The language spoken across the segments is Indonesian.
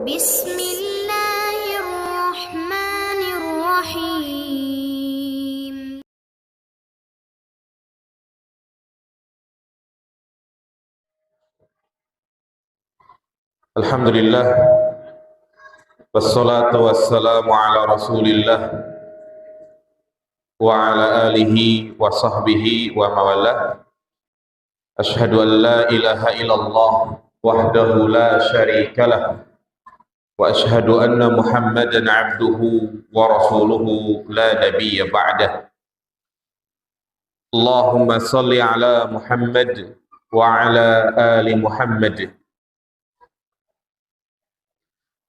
Bismillahirrahmanirrahim. Alhamdulillah, wassalatu wassalamu ala rasulillah wa ala alihi wa sahbihi wa mawalah. Ashhadu an la ilaha illallah wahdahu la syarikalah wa ashhadu anna muhammadan abduhu wa rasuluhu la nabiyya ba'dah. Allahumma salli ala Muhammad wa ala ali Muhammad.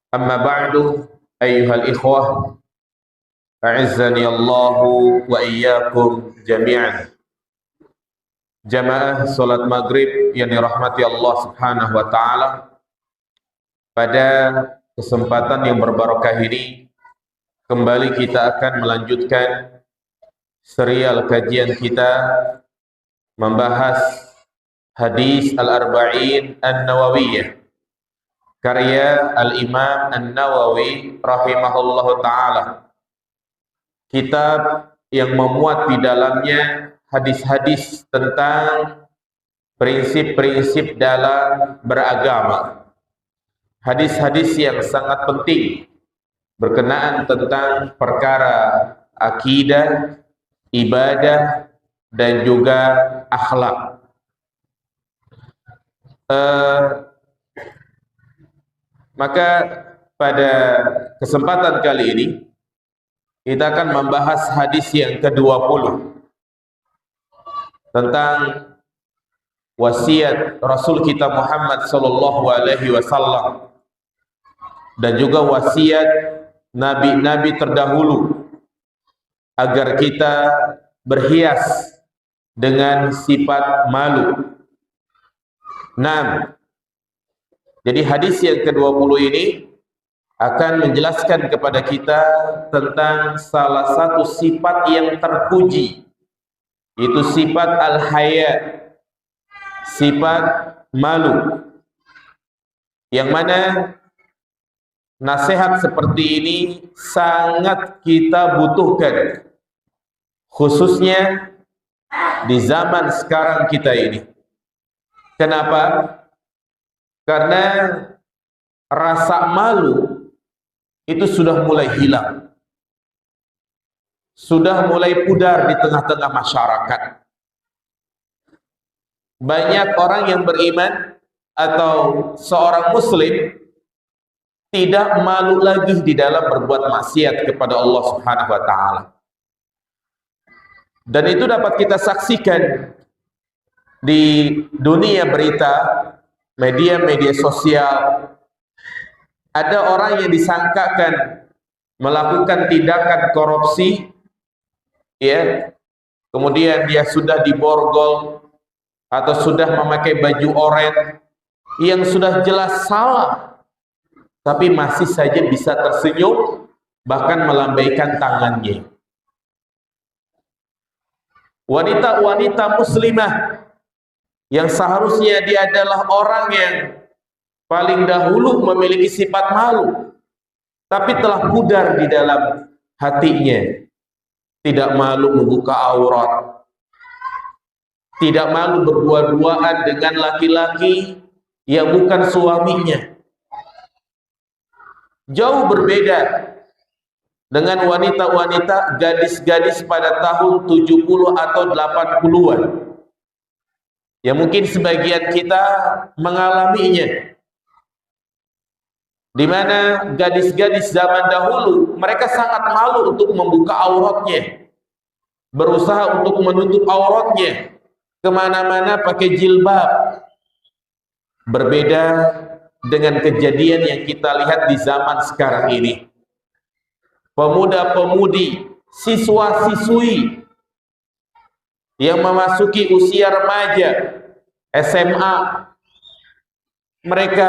Amma ba'du, ayyuhal ikhwah, a'azzani Allahu wa iyyakum jami'an. Jamaah salat maghrib yang dirahmati Allah Subhanahu wa taala, pada kesempatan yang berbarakah ini kembali kita akan melanjutkan serial kajian kita membahas hadis Al-Arba'in An-Nawawiyah karya Al-Imam An-Nawawi rahimahullahu ta'ala, kitab yang memuat di dalamnya hadis-hadis tentang prinsip-prinsip dalam beragama, hadis-hadis yang sangat penting berkenaan tentang perkara akidah, ibadah, dan juga akhlak. Maka pada kesempatan kali ini kita akan membahas hadis yang ke-20 tentang wasiat Rasul kita Muhammad sallallahu alaihi wasallam dan juga wasiat nabi-nabi terdahulu agar kita berhias dengan sifat malu. 6. Jadi hadis yang ke-20 ini akan menjelaskan kepada kita tentang salah satu sifat yang terpuji, itu sifat al-haya, sifat malu, yang mana nasihat seperti ini sangat kita butuhkan, khususnya di zaman sekarang kita ini. Kenapa? Karena rasa malu itu sudah mulai hilang, sudah mulai pudar di tengah-tengah masyarakat. Banyak orang yang beriman atau seorang muslim tidak malu lagi di dalam berbuat maksiat kepada Allah Subhanahu wa taala. Dan itu dapat kita saksikan di dunia berita, media-media sosial. Ada orang yang disangkakan melakukan tindakan korupsi, ya, kemudian dia sudah diborgol atau sudah memakai baju oranye yang sudah jelas salah, tapi masih saja bisa tersenyum, bahkan melambaikan tangannya. Wanita-wanita muslimah yang seharusnya dia adalah orang yang paling dahulu memiliki sifat malu, tapi telah pudar di dalam hatinya. Tidak malu membuka aurat, tidak malu berdua-duaan dengan laki-laki yang bukan suaminya. Jauh berbeda dengan wanita-wanita, gadis-gadis pada tahun 70 atau 80-an. Ya, mungkin sebagian kita mengalaminya, di mana gadis-gadis zaman dahulu mereka sangat malu untuk membuka auratnya, berusaha untuk menutup auratnya, kemana-mana pakai jilbab. Berbeda dengan kejadian yang kita lihat di zaman sekarang ini. Pemuda-pemudi, siswa-siswi yang memasuki usia remaja, SMA, mereka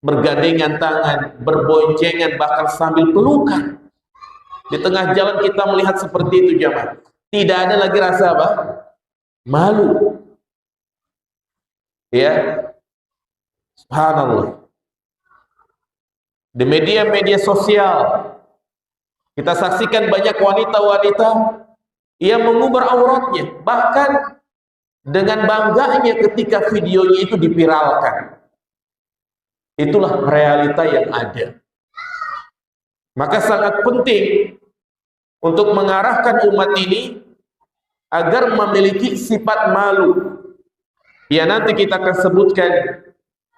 bergandengan tangan, berboncengan, bahkan sambil pelukan. Di tengah jalan kita melihat seperti itu, jamaah. Tidak ada lagi rasa apa? Malu. Ya, subhanallah. Di media-media sosial kita saksikan banyak wanita-wanita yang mengumbar auratnya, bahkan dengan bangganya ketika videonya itu dipiralkan. Itulah realita yang ada. Maka sangat penting untuk mengarahkan umat ini agar memiliki sifat malu. Ya, nanti kita akan sebutkan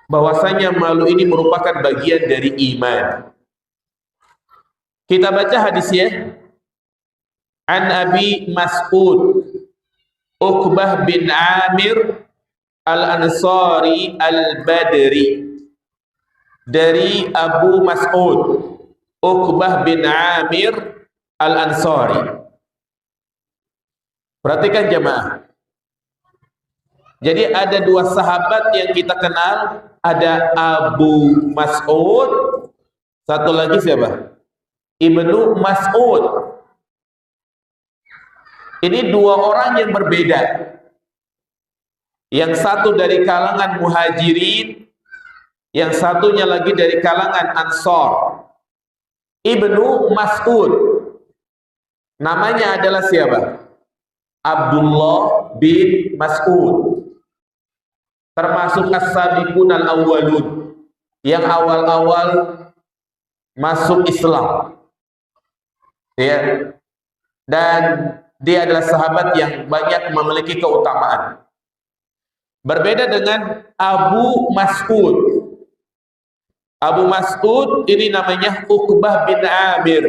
bahwasanya malu ini merupakan bagian dari iman. Kita baca hadisnya. An Abi Mas'ud Uqbah bin Amir Al-Ansari Al-Badri, dari Abu Mas'ud Uqbah bin Amir Al-Ansari. Perhatikan jemaah. Jadi ada dua sahabat yang kita kenal, ada Abu Mas'ud, satu lagi siapa? Ibnu Mas'ud. Ini dua orang yang berbeda. Yang satu dari kalangan Muhajirin, yang satunya lagi dari kalangan Ansor. Ibnu Mas'ud namanya adalah siapa? Abdullah bin Mas'ud. Termasuk as-sabiqun al-awwalun, yang awal-awal masuk Islam. Ya. Dan dia adalah sahabat yang banyak memiliki keutamaan. Berbeda dengan Abu Mas'ud. Abu Mas'ud ini namanya Uqbah bin Amir.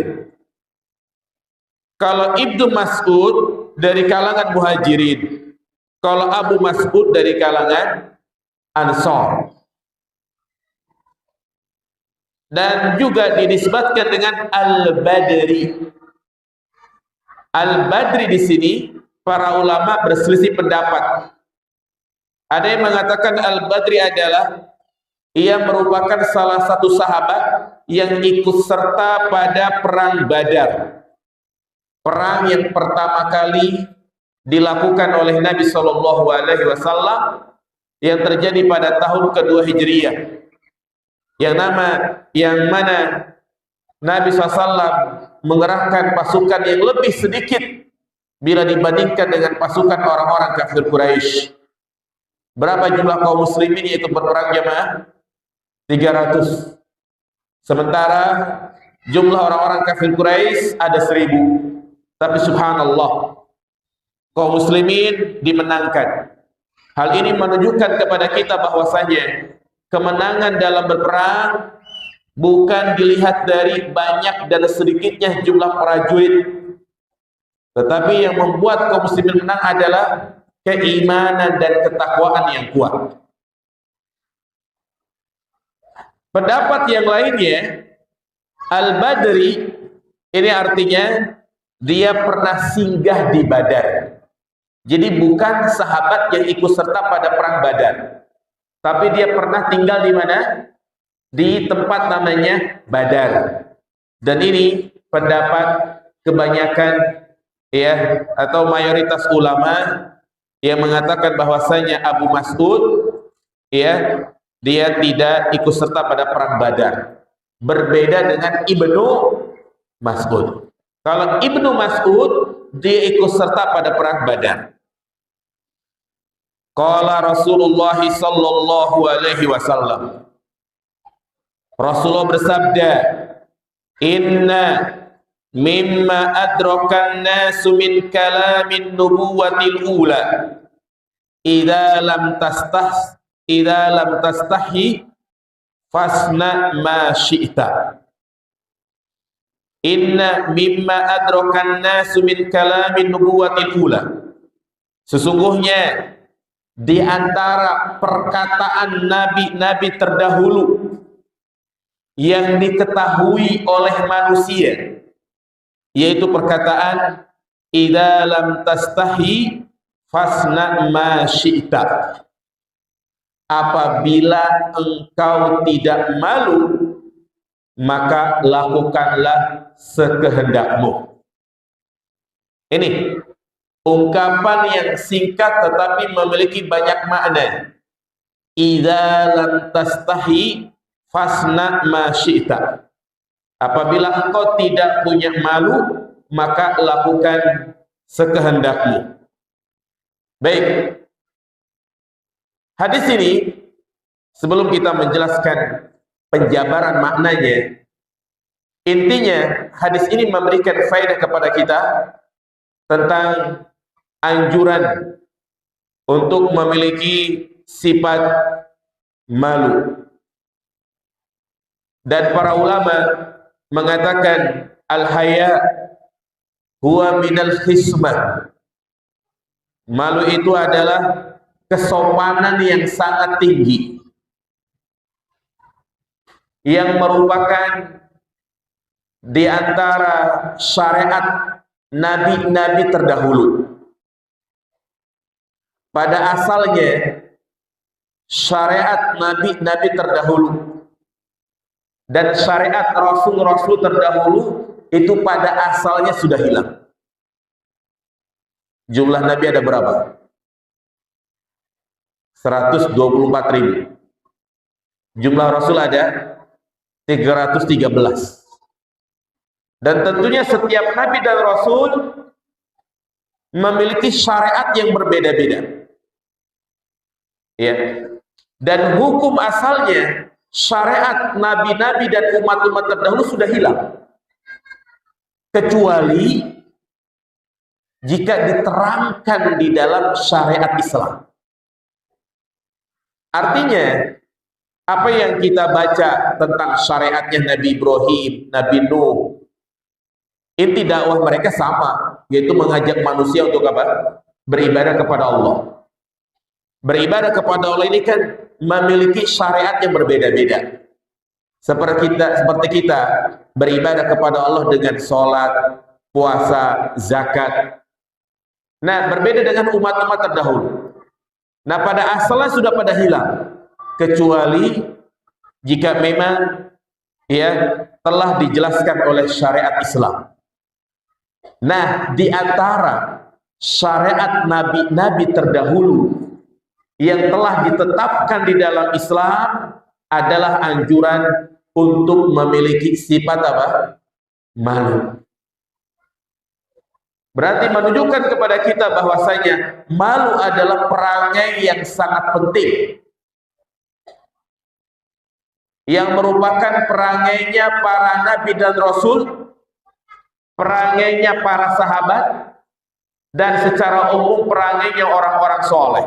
Kalau Ibnu Mas'ud dari kalangan Muhajirin, kalau Abu Mas'ud dari kalangan Ansor. Dan juga dinisbatkan dengan Al-Badri. Al-Badri di sini para ulama berselisih pendapat. Ada yang mengatakan Al-Badri adalah ia merupakan salah satu sahabat yang ikut serta pada perang Badar. Perang yang pertama kali dilakukan oleh Nabi SAW yang terjadi pada tahun kedua Hijriyah. Yang mana Nabi SAW mengerahkan pasukan yang lebih sedikit bila dibandingkan dengan pasukan orang-orang kafir Quraisy. Berapa jumlah kaum muslimin yang ikut berperang jemaah? 300. Sementara jumlah orang-orang kafir Quraisy ada 1000. Tapi subhanallah, kaum muslimin dimenangkan. Hal ini menunjukkan kepada kita bahwasanya kemenangan dalam berperang bukan dilihat dari banyak dan sedikitnya jumlah prajurit, tetapi yang membuat kaum muslimin menang adalah keimanan dan ketakwaan yang kuat. Pendapat yang lainnya, Al-Badri ini artinya dia pernah singgah di Badar. Jadi bukan sahabat yang ikut serta pada perang Badar, tapi dia pernah tinggal di mana? Di tempat namanya Badar. Dan ini pendapat kebanyakan ya, atau mayoritas ulama yang mengatakan bahwasanya Abu Mas'ud ya, dia tidak ikut serta pada perang Badar. Berbeda dengan Ibnu Mas'ud. Kalau Ibnu Mas'ud dia ikut serta pada perang Badar. Qala Rasulullah sallallahu alaihi wasallam. Rasulullah bersabda, "Inna mimma adrakan nasu min kalamin nubuwatil ula idza lam tastahi fasna ma syi'ta." Inna mimma adrakan nasu min kalamin nubuwatil ula. Sesungguhnya di antara perkataan nabi-nabi terdahulu yang diketahui oleh manusia, yaitu perkataan idza lam tastahi fasna ma syi'ta. Apabila engkau tidak malu, maka lakukanlah sekehendakmu. Ini ungkapan yang singkat tetapi memiliki banyak makna. Idza lam tastahi fasna ma syi'ta. Apabila engkau tidak punya malu, maka lakukan sekehendakmu. Baik. Hadis ini, sebelum kita menjelaskan penjabaran maknanya, intinya hadis ini memberikan faedah kepada kita tentang anjuran untuk memiliki sifat malu. Dan para ulama mengatakan al-haya huwa minal hismah. Malu itu adalah kesopanan yang sangat tinggi, yang merupakan di antara syariat nabi-nabi terdahulu. Pada asalnya syariat nabi-nabi terdahulu dan syariat rasul-rasul terdahulu itu pada asalnya sudah hilang. Jumlah nabi ada berapa? 124.000. Jumlah rasul ada 313. Dan tentunya setiap nabi dan rasul memiliki syariat yang berbeda-beda. Ya. Dan hukum asalnya syariat nabi-nabi dan umat-umat terdahulu sudah hilang, kecuali jika diterangkan di dalam syariat Islam. Artinya, apa yang kita baca tentang syariatnya Nabi Ibrahim, Nabi Nuh, inti dakwah mereka sama, yaitu mengajak manusia untuk apa? Beribadah kepada Allah. Beribadah kepada Allah ini kan memiliki syariat yang berbeda-beda. Seperti kita beribadah kepada Allah dengan sholat, puasa, zakat. Nah, berbeda dengan umat-umat terdahulu. Nah, pada asalnya sudah pada hilang, kecuali jika memang ya telah dijelaskan oleh syariat Islam. Nah, di antara syariat nabi-nabi terdahulu yang telah ditetapkan di dalam Islam adalah anjuran untuk memiliki sifat apa? Malu. Berarti menunjukkan kepada kita bahwasanya malu adalah perangai yang sangat penting, yang merupakan perangainya para nabi dan rasul, perangainya para sahabat, dan secara umum perangainya orang-orang soleh.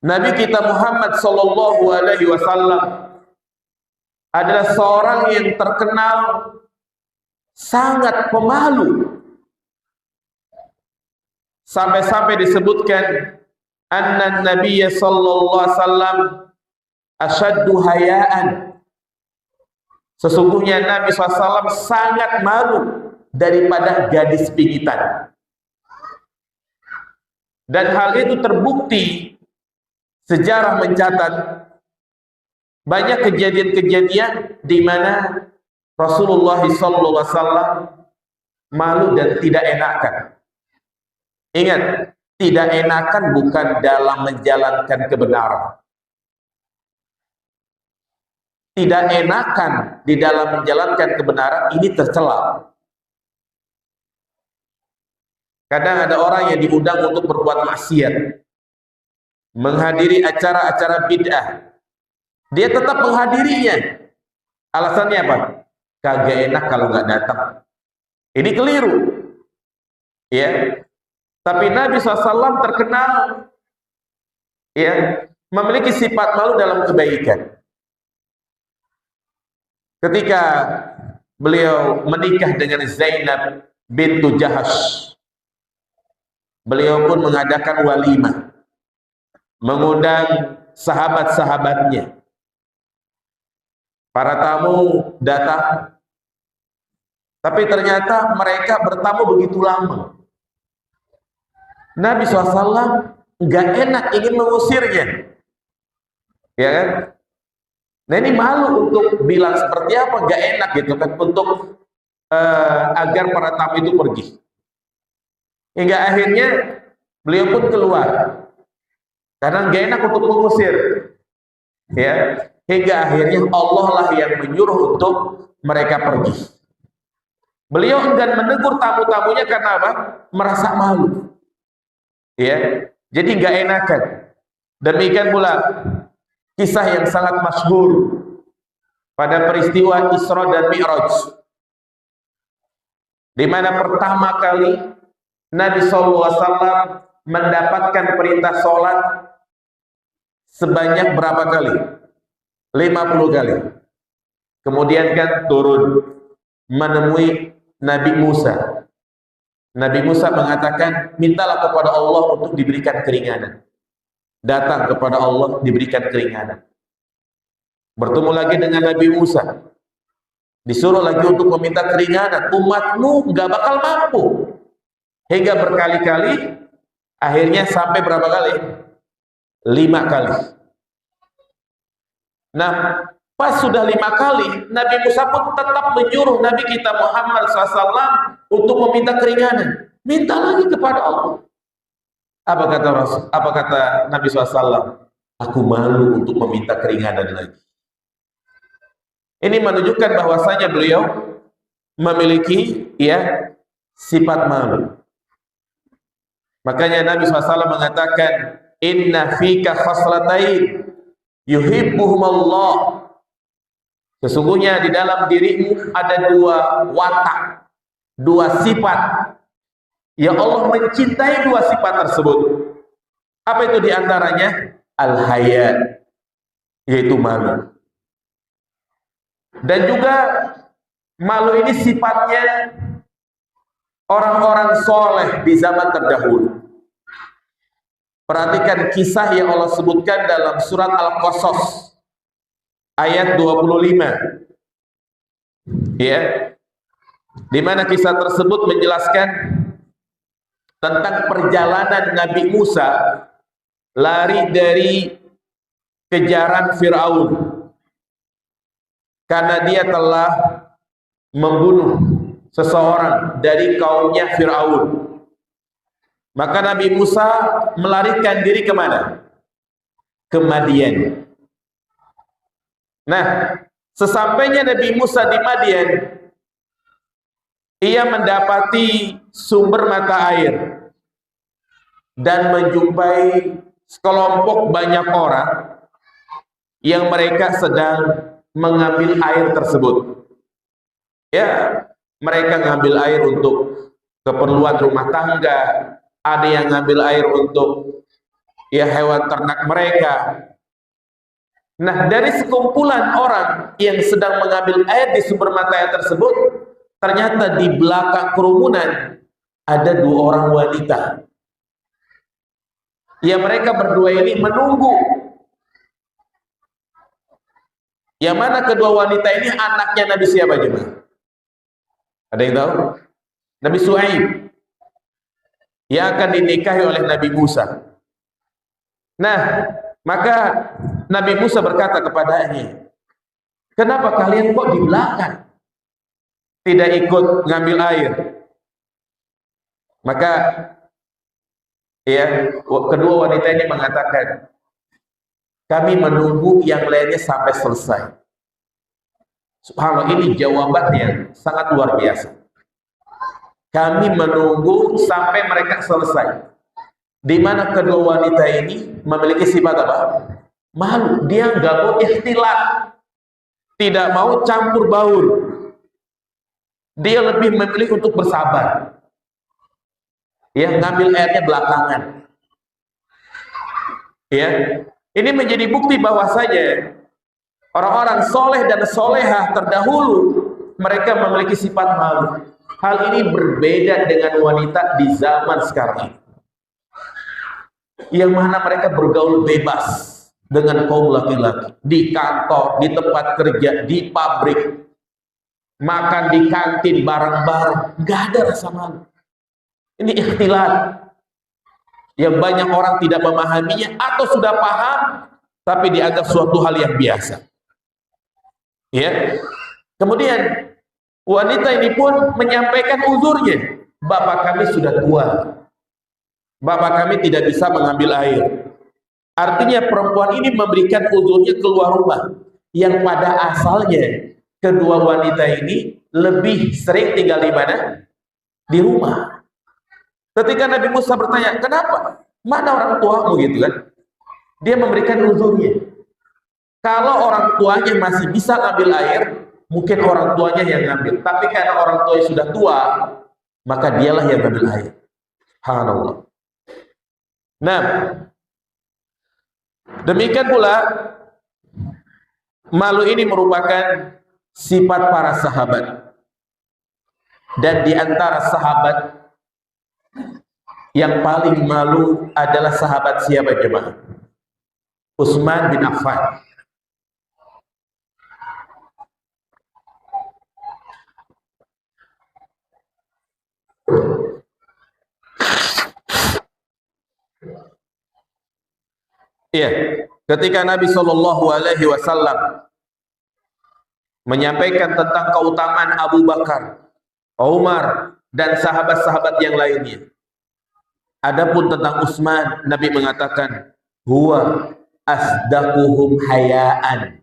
Nabi kita Muhammad Sallallahu Alaihi Wasallam adalah seorang yang terkenal sangat pemalu, sampai-sampai disebutkan anna Nabiyya Sallallahu Alaihi Wasallam asyaddu hayaan. Sesungguhnya Nabi SAW sangat malu daripada gadis pingitan. Dan hal itu terbukti, sejarah mencatat banyak kejadian-kejadian di mana Rasulullah SAW malu dan tidak enakan. Ingat, tidak enakan bukan dalam menjalankan kebenaran. Tidak enakan di dalam menjalankan kebenaran ini tercela. Kadang ada orang yang diundang untuk berbuat maksiat, menghadiri acara-acara bid'ah, dia tetap menghadirinya. Alasannya apa? Kagak enak kalau nggak datang. Ini keliru, ya. Tapi Nabi SAW terkenal, ya, memiliki sifat malu dalam kebaikan. Ketika beliau menikah dengan Zainab bintu Jahash, beliau pun mengadakan walimah, mengundang sahabat-sahabatnya. Para tamu datang, tapi ternyata mereka bertamu begitu lama. Nabi SAW nggak enak, ingin mengusirnya, ya kan? Nah, ini malu untuk bilang seperti apa, nggak enak gitu kan, untuk agar para tamu itu pergi. Hingga akhirnya beliau pun keluar, karena nggak enak untuk mengusir, ya. hingga akhirnya Allah lah yang menyuruh untuk mereka pergi. Beliau enggan menegur tamu-tamunya karena apa? Merasa malu. Ya, jadi nggak enakan. Demikian pula kisah yang sangat masyhur pada peristiwa Isra dan Mi'raj, di mana pertama kali Nabi SAW mendapatkan perintah sholat sebanyak berapa kali? 50 kali. Kemudian kan turun menemui Nabi Musa. Nabi Musa mengatakan, mintalah kepada Allah untuk diberikan keringanan. Datang kepada Allah, diberikan keringanan. Bertemu lagi dengan Nabi Musa, disuruh lagi untuk meminta keringanan. Umatmu gak bakal mampu. Hingga berkali-kali, akhirnya sampai berapa kali? 5 kali. Nah, pas sudah 5 kali, Nabi Musa pun tetap menyuruh Nabi kita Muhammad SAW untuk meminta keringanan. Minta lagi kepada Allah. Apa kata Nabi SAW? Aku malu untuk meminta keringanan lagi. Ini menunjukkan bahwasanya beliau memiliki sifat malu. Makanya Nabi SAW mengatakan, inna fika khaslatain yuhibbuhumullah. Sesungguhnya di dalam dirimu ada 2 watak, 2 sifat. Ya Allah mencintai 2 sifat tersebut. Apa itu diantaranya? Al-haya, yaitu malu. Dan juga malu ini sifatnya orang-orang soleh di zaman terdahulu. Perhatikan kisah yang Allah sebutkan dalam surat Al-Qasas ayat 25. Ya. Di mana kisah tersebut menjelaskan tentang perjalanan Nabi Musa lari dari kejaran Firaun karena dia telah membunuh seseorang dari kaumnya Firaun. Maka Nabi Musa melarikan diri kemana? Ke Madian. Nah, sesampainya Nabi Musa di Madian, ia mendapati sumber mata air dan menjumpai sekelompok banyak orang yang mereka sedang mengambil air tersebut. Ya, mereka ngambil air untuk keperluan rumah tangga, ada yang ngambil air untuk hewan ternak mereka. Nah, dari sekumpulan orang yang sedang mengambil air di sumber mata air tersebut, ternyata di belakang kerumunan ada 2 orang wanita. Ya, mereka berdua ini menunggu. Yang mana kedua wanita ini anaknya Nabi siapa jemaah? Ada yang tahu? Nabi Su'aib, yang akan dinikahi oleh Nabi Musa. Nah, maka Nabi Musa berkata kepadanya, kenapa kalian kok di belakang? Tidak ikut ngambil air. Maka kedua wanita ini mengatakan, kami menunggu yang lainnya sampai selesai. Subhanallah, ini jawaban yang sangat luar biasa. Kami menunggu sampai mereka selesai. Di mana kedua wanita ini memiliki sifat apa? Malu. Dia nggak mau ikhtilat, tidak mau campur baur. Dia lebih memilih untuk bersabar. Ya, ngambil airnya belakangan. Ya, ini menjadi bukti bahwasanya orang-orang soleh dan solehah terdahulu mereka memiliki sifat malu. Hal ini berbeda dengan wanita di zaman sekarang ini, yang mana mereka bergaul bebas dengan kaum laki-laki di kantor, di tempat kerja, di pabrik, makan di kantin bareng-bareng, nggak ada rasa malu. Ini ikhtilat yang banyak orang tidak memahaminya atau sudah paham tapi dianggap suatu hal yang biasa. Ya. Kemudian wanita ini pun menyampaikan uzurnya. Bapak kami sudah tua. Bapak kami tidak bisa mengambil air. Artinya perempuan ini memberikan uzurnya keluar rumah. yang pada asalnya kedua wanita ini lebih sering tinggal di mana? Di rumah. Ketika Nabi Musa bertanya, kenapa? Mana orang tuamu gitu kan? Dia memberikan uzurnya. Kalau orang tuanya masih bisa ngambil air, mungkin orang tuanya yang ngambil. Tapi karena orang tuanya sudah tua, maka dialah yang ngambil air. Subhanallah. Nah, demikian pula malu ini merupakan sifat para sahabat. Dan di antara sahabat yang paling malu adalah sahabat siapa jemaah? Utsman bin Affan. Iya, ketika Nabi Shallallahu Alaihi Wasallam menyampaikan tentang keutamaan Abu Bakar, Umar, dan sahabat-sahabat yang lainnya. Adapun tentang Utsman, Nabi mengatakan, huwa asdaquhum hayaan.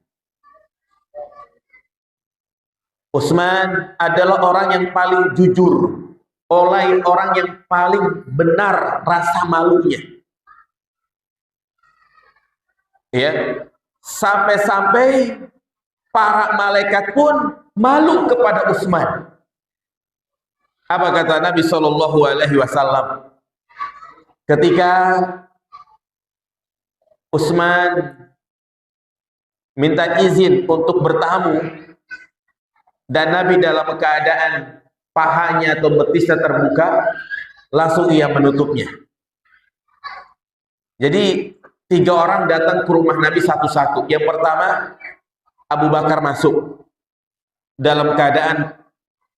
Utsman adalah orang yang paling jujur, orang yang paling benar rasa malunya. Ya, sampai-sampai para malaikat pun malu kepada Utsman. Apa kata Nabi Shallallahu Alaihi Wasallam? Ketika Utsman minta izin untuk bertamu dan Nabi dalam keadaan pahanya atau betisnya terbuka, langsung ia menutupnya. Jadi 3 orang datang ke rumah Nabi satu-satu. Yang pertama, Abu Bakar masuk dalam keadaan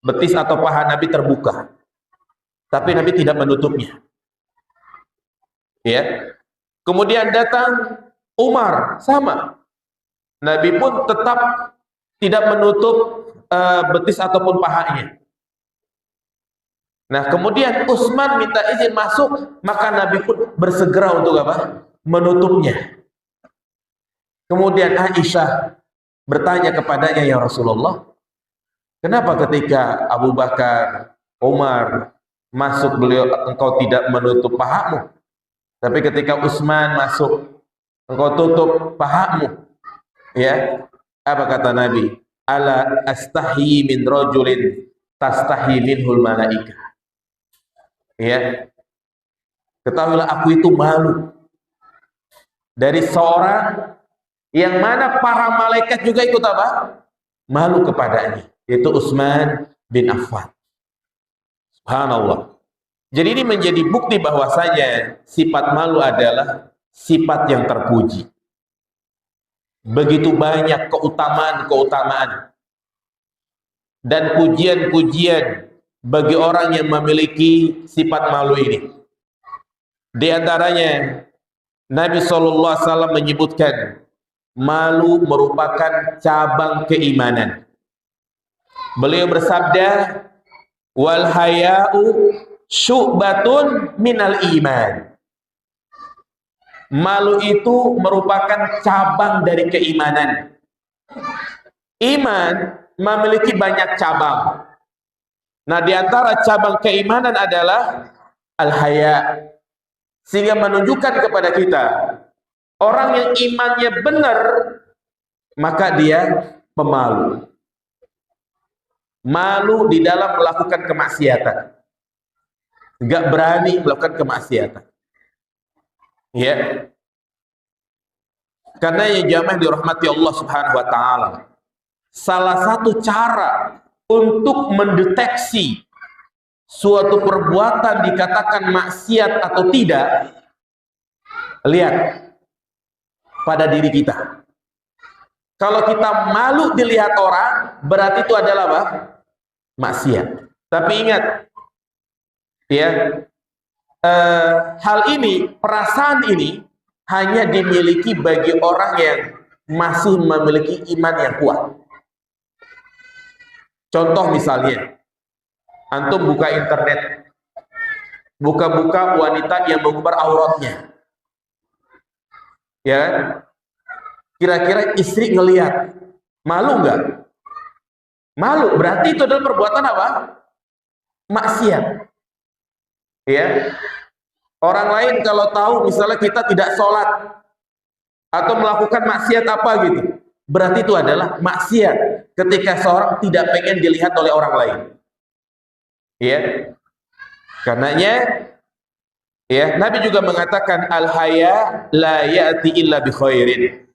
betis atau paha Nabi terbuka, tapi Nabi tidak menutupnya. Ya. Kemudian datang Umar, sama. Nabi pun tetap tidak menutup betis ataupun pahanya. Nah, kemudian Utsman minta izin masuk, maka Nabi pun bersegera untuk apa? Menutupnya. Kemudian Aisyah bertanya kepadanya, ya Rasulullah, kenapa ketika Abu Bakar, Umar masuk beliau engkau tidak menutup pahamu, tapi ketika Utsman masuk engkau tutup pahamu? Ya, apa kata Nabi? Ala astahi min rajulin tastahi minhul malaikah. Ya, ketahuilah aku itu malu dari seorang yang mana para malaikat juga ikut apa? Malu kepadanya, yaitu Utsman bin Affan. Subhanallah. Jadi ini menjadi bukti bahwasanya sifat malu adalah sifat yang terpuji. Begitu banyak keutamaan-keutamaan dan pujian-pujian bagi orang yang memiliki sifat malu ini. Di antaranya Nabi SAW menyebutkan malu merupakan cabang keimanan. Beliau bersabda, wal haya'u syu'batun minal iman. Malu itu merupakan cabang dari keimanan. Iman memiliki banyak cabang. Nah, di antara cabang keimanan adalah al-haya. Sehingga menunjukkan kepada kita, orang yang imannya benar, maka dia pemalu. Malu di dalam melakukan kemaksiatan. Enggak berani melakukan kemaksiatan. Ya. Karena yang jamaah dirahmati Allah Subhanahu wa taala, salah satu cara untuk mendeteksi suatu perbuatan dikatakan maksiat atau tidak, lihat pada diri kita. Kalau kita malu dilihat orang, berarti itu adalah apa? Maksiat. Tapi ingat, ya, hal ini, perasaan ini hanya dimiliki bagi orang yang masih memiliki iman yang kuat. Contoh misalnya, antum buka internet, buka-buka wanita yang mengumbar auratnya, ya, kira-kira istri ngelihat, Malu enggak? Malu. Berarti itu adalah perbuatan apa? Maksiat. Ya. Orang lain kalau tahu misalnya kita tidak sholat atau melakukan maksiat apa gitu, berarti itu adalah maksiat ketika seorang tidak pengen dilihat oleh orang lain. Ya. Karenanya ya, Nabi juga mengatakan al-haya la ya'ti illa bi khairin.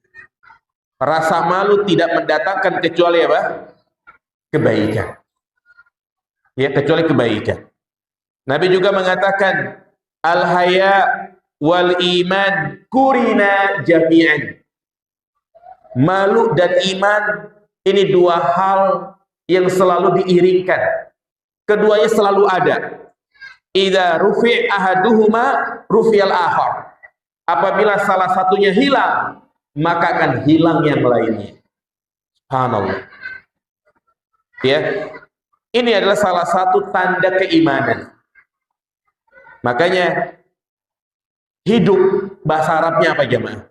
Rasa malu tidak mendatangkan kecuali apa? Kebaikan. Ya, kecuali kebaikan. Nabi juga mengatakan al-haya wal iman kurina jami'an. Malu dan iman ini dua hal yang selalu diiringkan. Keduanya selalu ada. Idza rufi' ahaduhuma rufi'al akhar. Apabila salah satunya hilang, maka akan hilang yang lainnya. Subhanallah. Ya. Ini adalah salah satu tanda keimanan. Makanya hidup bahasa Arabnya apa jemaah?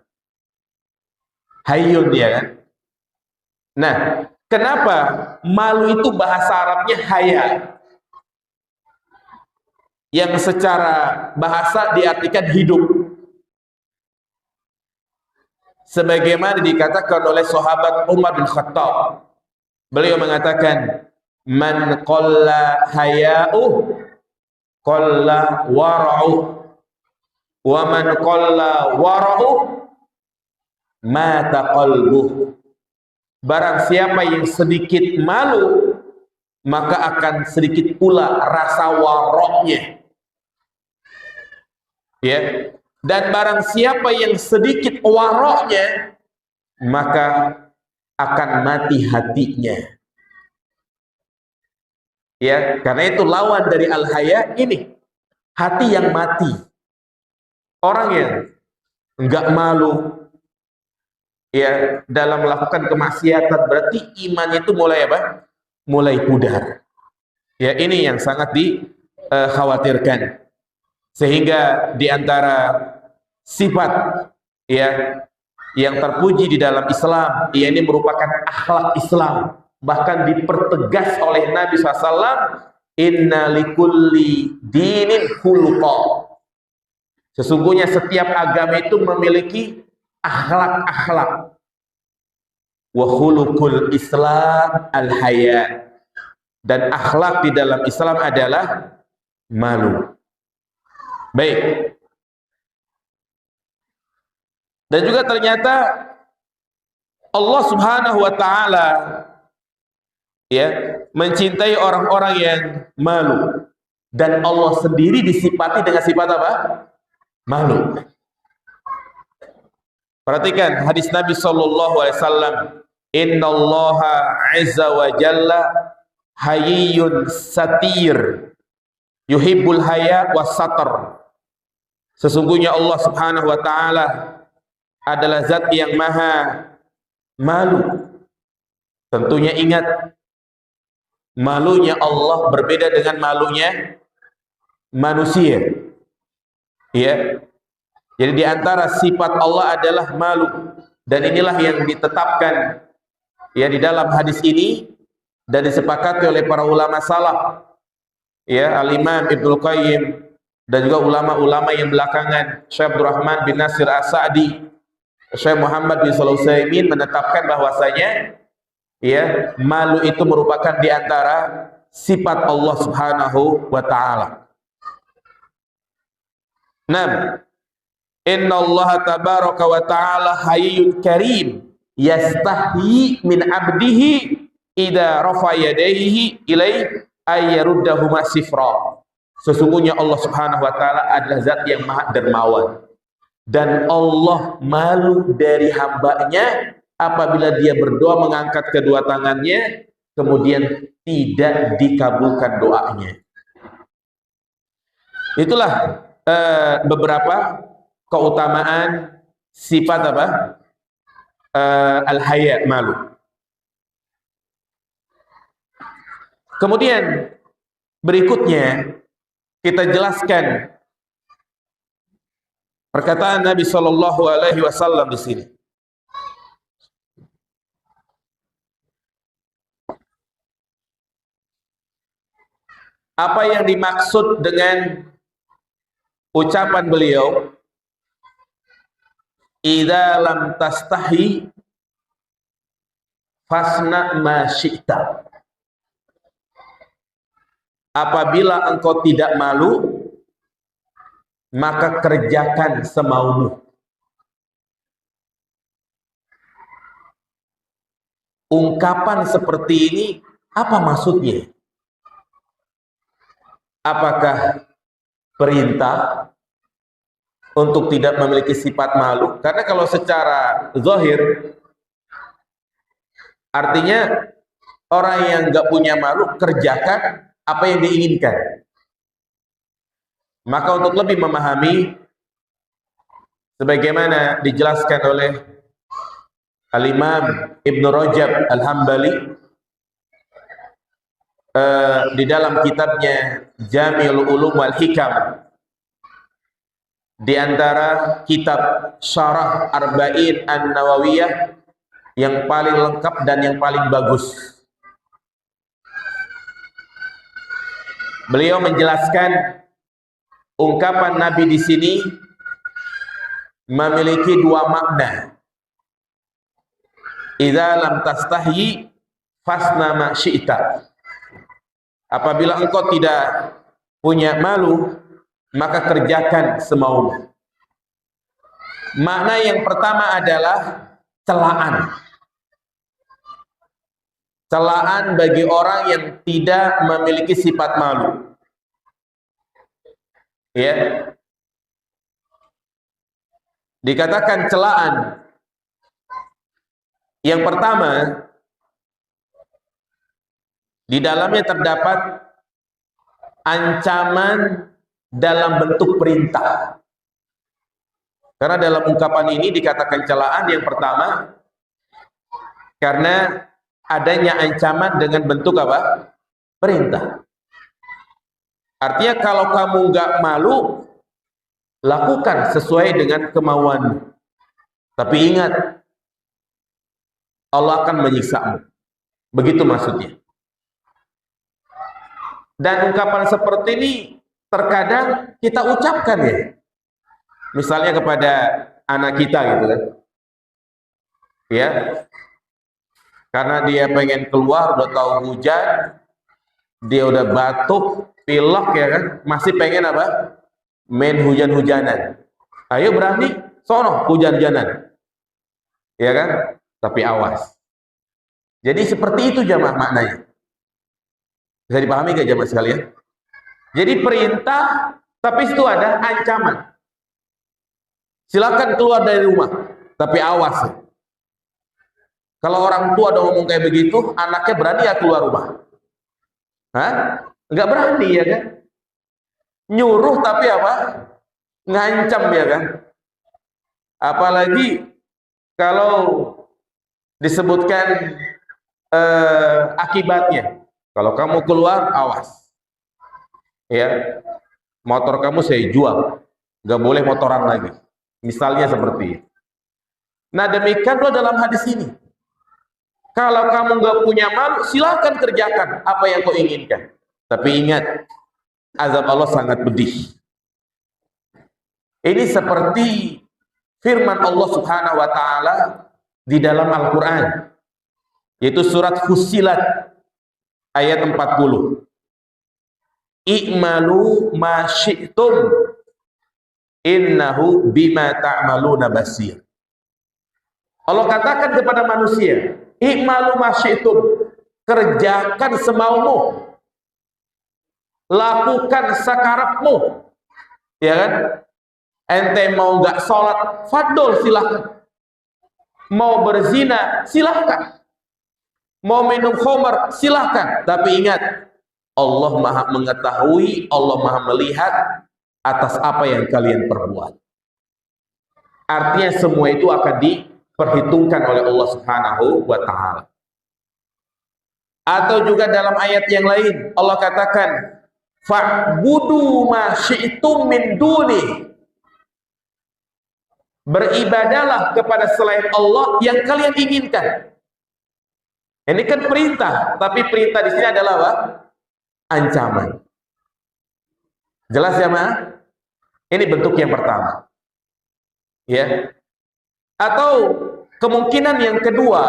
Hayyun, ya kan? Nah, kenapa malu itu bahasa Arabnya haya? Yang secara bahasa diartikan hidup. Sebagaimana dikatakan oleh sahabat Umar bin Khattab. Beliau mengatakan, "Man qalla haya'uh qalla wara'uh, wa man qalla wara'uh mata qalbuh." Barang siapa yang sedikit malu, maka akan sedikit pula rasa waroknya. Ya. Dan barang siapa yang sedikit waroknya, maka akan mati hatinya. Ya, karena itu lawan dari al-haya ini, hati yang mati. Orang yang enggak malu ya dalam melakukan kemaksiatan, berarti iman itu mulai apa? Mulai pudar. Ya, ini yang sangat dikhawatirkan. Sehingga di antara sifat ya yang terpuji di dalam Islam, ya ini merupakan akhlak Islam. Bahkan dipertegas oleh Nabi SAW, inna likulli dinin khuluqa. Sesungguhnya setiap agama itu memiliki akhlak-akhlak. Wa khuluqul Islam al-haya. Dan akhlak di dalam Islam adalah malu. Baik. Dan juga ternyata Allah Subhanahu wa taala ya mencintai orang-orang yang malu, dan Allah sendiri disifati dengan sifat apa? Malu. Perhatikan hadis Nabi sallallahu alaihi wasallam, innallaha azza wa jalla hayyun satir yuhibbul haya was satar. Sesungguhnya Allah Subhanahu wa taala adalah zat yang maha malu. Tentunya ingat, malunya Allah berbeda dengan malunya manusia. Ya. Jadi di antara sifat Allah adalah malu, dan inilah yang ditetapkan ya di dalam hadis ini dan disepakati oleh para ulama salaf. Ya, Al-Imam Ibnu Qayyim dan juga ulama-ulama yang belakangan, Syekh Abdurrahman bin Nasir As-Sa'di, Syekh Muhammad bin Shalih Al-Utsaimin menetapkan bahwasanya ya, malu itu merupakan di antara sifat Allah Subhanahu wa taala. 6. Innallaha tabaraka wa ta'ala hayyun karim yastahyi min 'abdihi idza rafa yadayhi ilai ayyaruddahuma sifra. Sesungguhnya Allah Subhanahu wa taala adalah zat yang maha dermawan, dan Allah malu dari hambanya apabila dia berdoa mengangkat kedua tangannya kemudian tidak dikabulkan doanya. Itulah beberapa keutamaan sifat apa? Al-haya, malu. Kemudian berikutnya kita jelaskan perkataan Nabi sallallahu alaihi wasallam di sini. Apa yang dimaksud dengan ucapan beliau, idza lam tastahi fasna ma syi'ta. Apabila engkau tidak malu, maka kerjakan semaumu. Ungkapan seperti ini apa maksudnya? Apakah perintah untuk tidak memiliki sifat malu? Karena kalau secara zahir artinya orang yang nggak punya malu kerjakan apa yang diinginkan. Maka untuk lebih memahami sebagaimana dijelaskan oleh Al-Imam Ibn Rajab Al-Hambali di dalam kitabnya Jami'ul Ulum wal Hikam, di antara kitab Syarah Arba'in An-Nawawiyah yang paling lengkap dan yang paling bagus. Beliau menjelaskan ungkapan Nabi di sini memiliki dua makna. Idza lam tastahi fasna ma syi'ta. Apabila engkau tidak punya malu, maka kerjakan semaumu. Makna yang pertama adalah celaan. Celaan bagi orang yang tidak memiliki sifat malu. Ya. Dikatakan celaan. Yang pertama, di dalamnya terdapat ancaman dalam bentuk perintah. Karena dalam ungkapan ini dikatakan celaan yang pertama karena adanya ancaman dengan bentuk apa? Perintah. Artinya kalau kamu nggak malu, lakukan sesuai dengan kemauanmu. Tapi ingat, Allah akan menyiksamu. Begitu maksudnya. Dan ungkapan seperti ini terkadang kita ucapkan ya. Misalnya kepada anak kita gitu kan. Ya. Karena dia pengen keluar, udah tahu hujan, dia udah batuk, pilek ya kan, masih pengen apa? Main hujan-hujanan. Ayo berani, sono hujan-hujanan. Ya kan? Tapi awas. Jadi seperti itu jamaah maknanya. Bisa dipahami gak jamaah sekalian? Jadi perintah, tapi itu ada ancaman. Silakan keluar dari rumah, tapi awas. Kalau orang tua udah ngomong kayak begitu, anaknya berani ya keluar rumah? Hah? Nggak berani ya kan? Nyuruh tapi apa? Ngancam ya kan? Apalagi kalau disebutkan akibatnya. Kalau kamu keluar, awas. Ya, motor kamu saya jual. Nggak boleh motoran lagi. Misalnya seperti itu. Nah demikian pula dalam hadis ini. Kalau kamu nggak punya malu, silakan kerjakan apa yang kau inginkan. Tapi ingat, azab Allah sangat pedih. Ini seperti firman Allah Subhanahu wa taala di dalam Al-Qur'an, yaitu surat Fussilat ayat 40. I'malu ma syi'tum innahu bima ta'maluna basir. Allah katakan kepada manusia, i'malu ma syi'tum, kerjakan semaumu, lakukan sakarapmu, ya kan? Ente mau nggak sholat, fadol silahkan. Mau berzina, silahkan. Mau minum khamar, silahkan. Tapi ingat, Allah maha mengetahui, Allah maha melihat atas apa yang kalian perbuat. Artinya semua itu akan diperhitungkan oleh Allah Subhanahu wa ta'ala. Atau juga dalam ayat yang lain, Allah katakan, fa'budu ma syi'tum min duni. Beribadalah kepada selain Allah yang kalian inginkan. Ini kan perintah, tapi perintah di sini adalah apa? Ancaman. Jelas ya, Ma? Ini bentuk yang pertama. Ya. Atau kemungkinan yang kedua,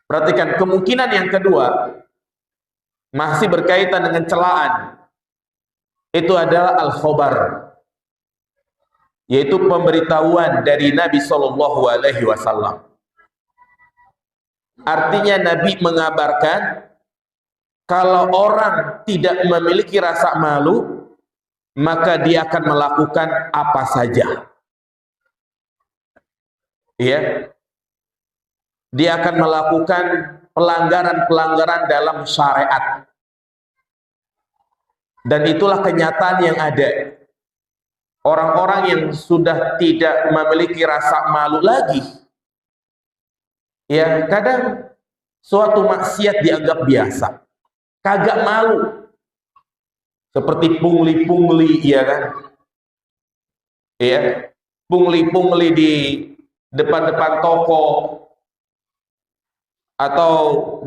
perhatikan, kemungkinan yang kedua masih berkaitan dengan celaan. Itu adalah al-khobar, yaitu pemberitahuan dari Nabi Shallallahu Alaihi Wasallam. Artinya Nabi mengabarkan kalau orang tidak memiliki rasa malu, maka dia akan melakukan apa saja. Ya, dia akan melakukan pelanggaran-pelanggaran dalam syariat. Dan itulah kenyataan yang ada. Orang-orang yang sudah tidak memiliki rasa malu lagi, ya kadang suatu maksiat dianggap biasa, kagak malu. Seperti pungli-pungli, ya kan? Ya, pungli-pungli di depan-depan toko atau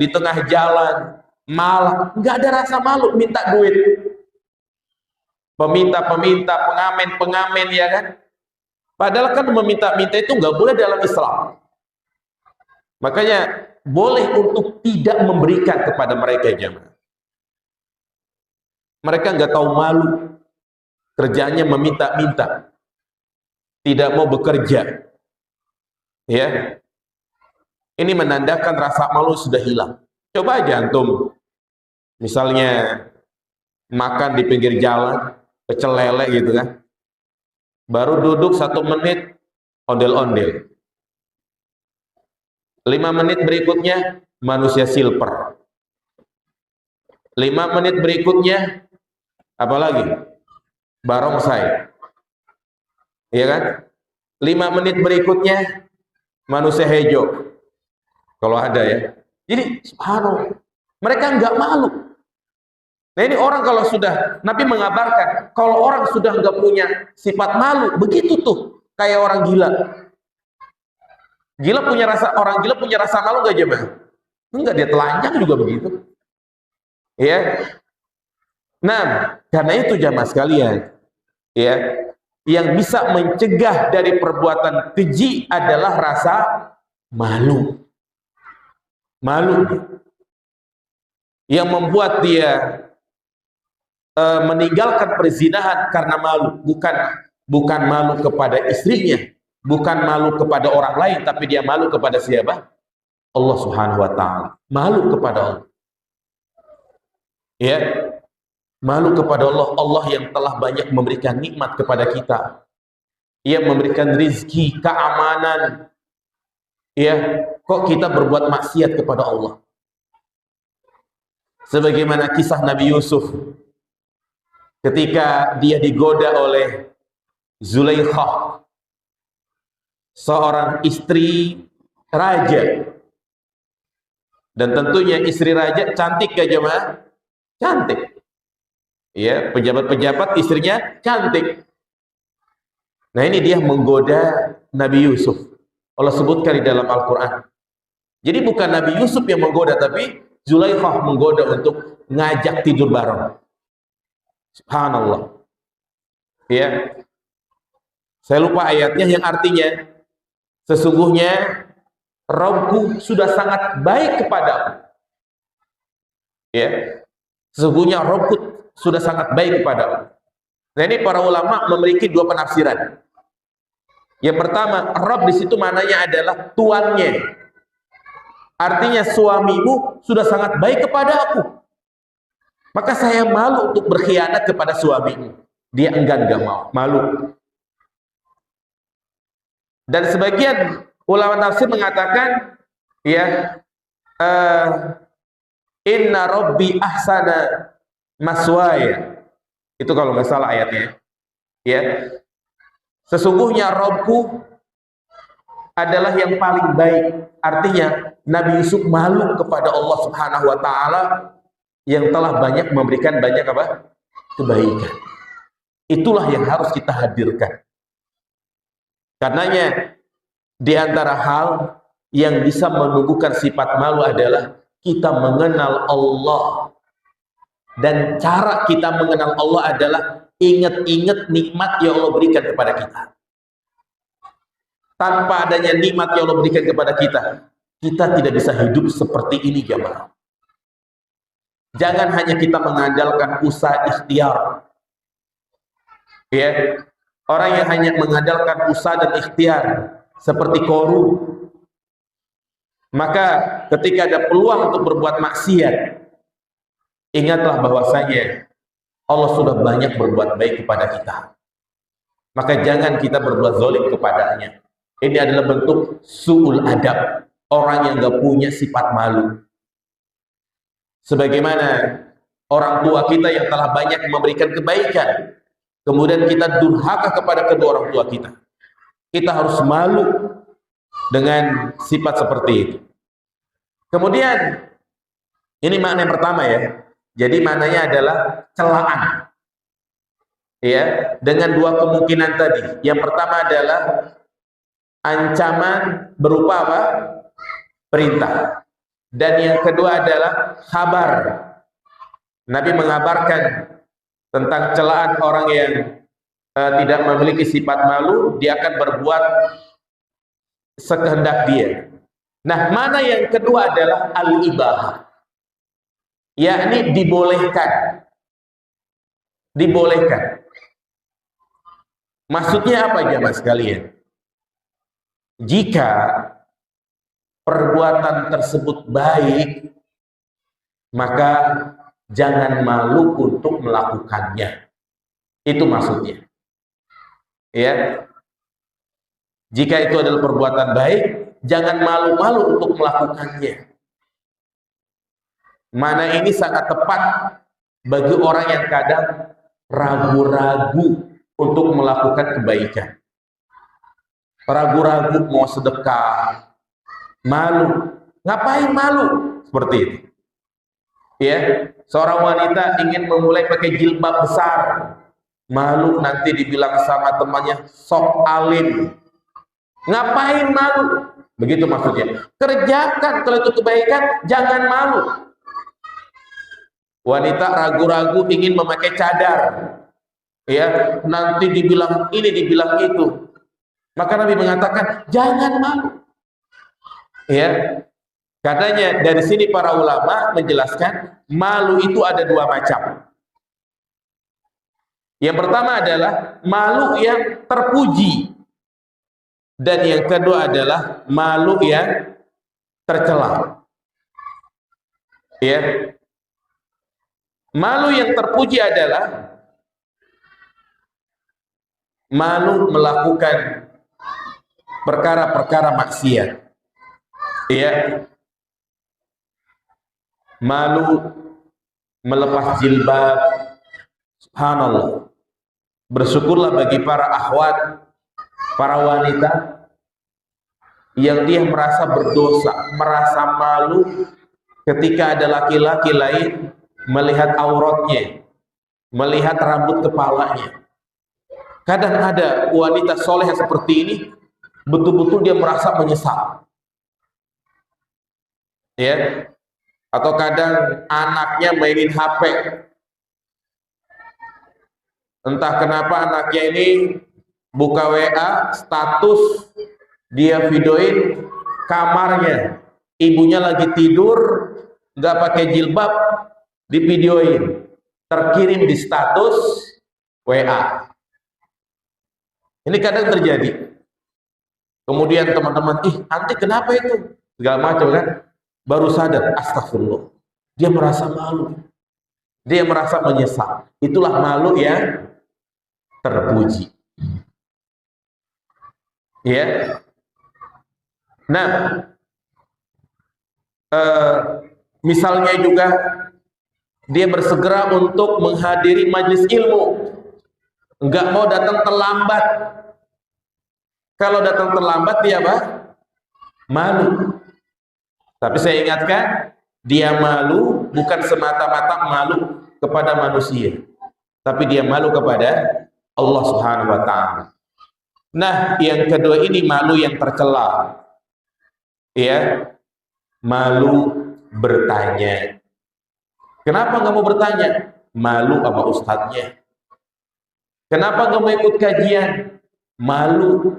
di tengah jalan, malah nggak ada rasa malu minta duit. Peminta-peminta, pengamen-pengamen, ya kan? Padahal kan meminta-minta itu nggak boleh dalam Islam. Makanya boleh untuk tidak memberikan kepada mereka, jemaah. Mereka nggak tahu malu, kerjanya meminta-minta, tidak mau bekerja. Ya, ini menandakan rasa malu sudah hilang. Coba aja antum, misalnya makan di pinggir jalan, pecel lele gitu kan, baru duduk 1 menit, ondel-ondel. 5 menit berikutnya, manusia silver. 5 menit berikutnya, apalagi? Barongsai. Iya kan? 5 menit berikutnya, manusia hijau. Kalau ada ya. Jadi, subhanallah, mereka nggak malu. Nah ini orang kalau sudah, Nabi mengabarkan, kalau orang sudah nggak punya sifat malu, begitu tuh, kayak orang gila. Orang gila punya rasa malu nggak, jemaah? Enggak, dia telanjang juga begitu. Ya. Nah, karena itu jamaah sekalian, ya, yang bisa mencegah dari perbuatan keji adalah rasa malu. Malu yang membuat dia meninggalkan perzinahan karena malu, bukan malu kepada istrinya, bukan malu kepada orang lain, tapi dia malu kepada siapa? Allah Subhanahu wa taala. Malu kepada Allah. Ya. Malu kepada Allah, Allah yang telah banyak memberikan nikmat kepada kita. Ia memberikan rizki, keamanan. Ya, kok kita berbuat maksiat kepada Allah? Sebagaimana kisah Nabi Yusuf ketika dia digoda oleh Zulaikha, seorang istri raja. Dan tentunya istri raja cantik ya jemaah? Cantik. Ya, pejabat-pejabat istrinya cantik. Nah ini dia menggoda Nabi Yusuf. Allah sebutkan di dalam Al-Quran. Jadi bukan Nabi Yusuf yang menggoda, tapi Zulaikha menggoda untuk ngajak tidur bareng. Subhanallah. Ya, saya lupa ayatnya yang artinya, sesungguhnya Rabbku sudah sangat baik kepadaku. Ya, sesungguhnya Rabbku sudah sangat baik kepadamu. Nah ini para ulama memiliki 2 penafsiran. Yang pertama, Rabb di situ maknanya adalah tuannya. Artinya suamimu sudah sangat baik kepada aku. Maka saya malu untuk berkhianat kepada suamimu. Dia enggan, gak mau, malu. Dan sebagian ulama tafsir mengatakan, ya, inna Rabbi ahsana maswaya, itu kalau nggak salah ayatnya, ya, sesungguhnya Robku adalah yang paling baik. Artinya Nabi Yusuf malu kepada Allah Subhanahu wa taala yang telah banyak memberikan banyak apa? Kebaikan. Itulah yang harus kita hadirkan. Karenanya di antara hal yang bisa menumbuhkan sifat malu adalah kita mengenal Allah. Dan cara kita mengenal Allah adalah ingat-ingat nikmat yang Allah berikan kepada kita. Tanpa adanya nikmat yang Allah berikan kepada kita, kita tidak bisa hidup seperti ini, jamaah. Jangan hanya kita mengandalkan usaha ikhtiar. Ya, orang yang hanya mengandalkan usaha dan ikhtiar seperti Qarun, maka ketika ada peluang untuk berbuat maksiat, ingatlah bahwasanya Allah sudah banyak berbuat baik kepada kita. Maka jangan kita berbuat zalim kepadanya. Ini adalah bentuk su'ul adab, orang yang gak punya sifat malu. Sebagaimana orang tua kita yang telah banyak memberikan kebaikan, kemudian kita durhaka kepada kedua orang tua kita. Kita harus malu dengan sifat seperti itu. Kemudian, ini makna yang pertama ya. Jadi maknanya adalah celaan. Ya, dengan dua kemungkinan tadi. Yang pertama adalah ancaman berupa apa? Perintah. Dan yang kedua adalah kabar. Nabi mengabarkan tentang celaan orang yang tidak memiliki sifat malu, dia akan berbuat sekehendak dia. Nah, mana yang kedua adalah al-ibahah, yakni dibolehkan. Dibolehkan. Maksudnya apa jamaah sekalian? Jika perbuatan tersebut baik, maka jangan malu untuk melakukannya. Itu maksudnya. Ya. Jika itu adalah perbuatan baik, jangan malu-malu untuk melakukannya. Mana ini sangat tepat bagi orang yang kadang ragu-ragu untuk melakukan kebaikan. Ragu-ragu mau sedekah, malu. Ngapain malu? Seperti itu. Ya, seorang wanita ingin memulai pakai jilbab besar, malu nanti dibilang sama temannya sok alim. Ngapain malu? Begitu maksudnya. Kerjakan kalau itu kebaikan, jangan malu. Wanita ragu-ragu ingin memakai cadar, ya, nanti dibilang ini, dibilang itu. Maka Nabi mengatakan jangan malu. Ya, katanya dari sini para ulama menjelaskan malu itu ada dua macam. Yang pertama adalah malu yang terpuji, dan yang kedua adalah malu yang tercela. Ya, malu yang terpuji adalah malu melakukan perkara-perkara maksiat. Ya, malu melepas jilbab. Subhanallah. Bersyukurlah bagi para akhwat, para wanita yang dia merasa berdosa, merasa malu ketika ada laki-laki lain melihat auratnya, melihat rambut kepalanya. Kadang ada wanita soleh seperti ini, betul-betul dia merasa menyesal. Ya, atau kadang anaknya mainin HP. Entah kenapa anaknya ini buka WA, status dia videoin kamarnya, ibunya lagi tidur, nggak pakai jilbab, divideoin, terkirim di status WA. Ini kadang terjadi. Kemudian teman-teman, nanti kenapa itu? Segala macam kan? Baru sadar, astagfirullah. Dia merasa malu. Dia merasa menyesal. Itulah malu yang terpuji. Ya. Nah, misalnya juga dia bersegera untuk menghadiri majelis ilmu, enggak mau datang terlambat. Kalau datang terlambat dia apa? Malu. Tapi saya ingatkan, dia malu bukan semata-mata malu kepada manusia, tapi dia malu kepada Allah Subhanahu wa Ta'ala. Nah, yang kedua ini malu yang tercela. Ya, malu bertanya. Kenapa nggak mau bertanya? Malu sama ustadznya. Kenapa nggak mau ikut kajian? Malu.